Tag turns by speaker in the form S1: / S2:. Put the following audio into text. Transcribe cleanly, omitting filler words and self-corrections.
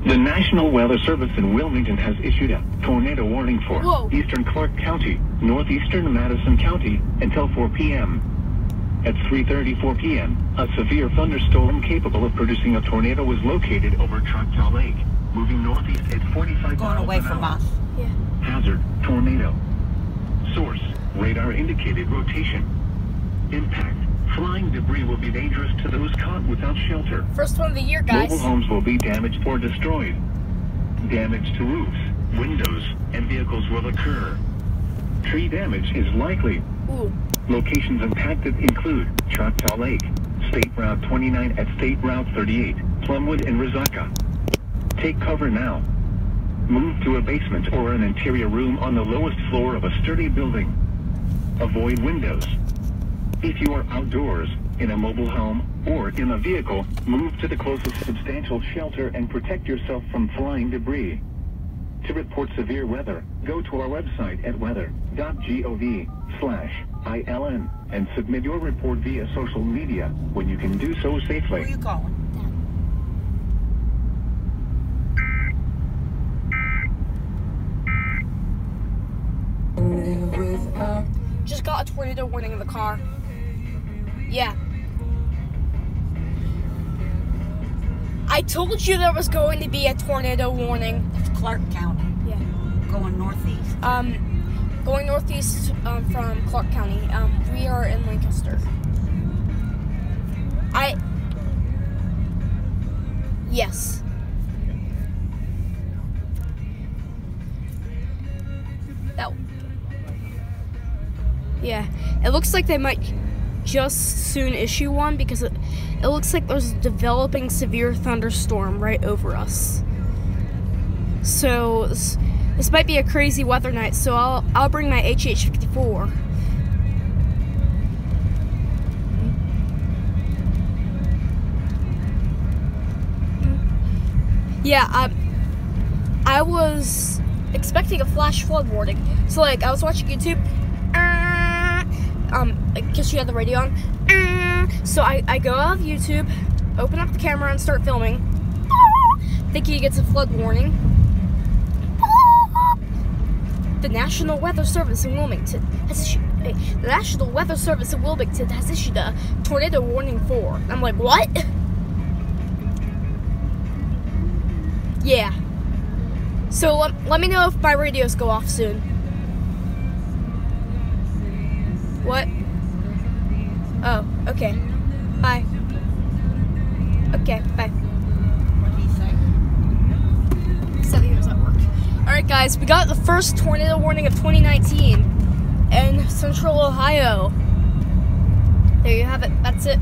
S1: The National Weather Service in Wilmington has issued a tornado warning for eastern Clark County, northeastern Madison County until 4 p.m. At 3:34 p.m., a severe thunderstorm capable of producing a tornado was located over Choctaw Lake, moving northeast at 45
S2: going away from us.
S3: Yeah.
S1: Hazard, tornado. Source, radar indicated rotation. Impact, flying debris will be dangerous to those caught without shelter.
S3: First one of the year, guys.
S1: Mobile homes will be damaged or destroyed. Damage to roofs, windows, and vehicles will occur. Tree damage is likely.
S3: Ooh.
S1: Locations impacted include Choctaw Lake, State Route 29 at State Route 38, Plumwood and Rizaka. Take cover now. Move to a basement or an interior room on the lowest floor of a sturdy building. Avoid windows. If you are outdoors, in a mobile home, or in a vehicle, move to the closest substantial shelter and protect yourself from flying debris. To report severe weather, go to our website at weather.gov/ILN and submit your report via social media when you can do so safely.
S2: Who are you calling?
S3: Just got a tornado warning in the car. Yeah. I told you there was going to be a tornado warning.
S2: It's Clark County.
S3: Yeah.
S2: Going northeast.
S3: Going northeast from Clark County. We are in Lancaster. Yes. Yeah, it looks like they might just soon issue one because it looks like there's a developing severe thunderstorm right over us. So this might be a crazy weather night. So I'll bring my HH54. Yeah, I was expecting a flash flood warning. So like I was watching YouTube. I guess you had the radio on. So I go out of YouTube, open up the camera, and start filming. Thinking it gets a flood warning. The National Weather Service in Wilmington has issued a tornado warning for. I'm like, what? Yeah. So let me know if my radios go off soon. What? Oh, okay. Bye. Okay, bye.
S2: What did he say?
S3: Said he was at work. Alright guys, we got the first tornado warning of 2019 in Central Ohio. There you have it. That's it.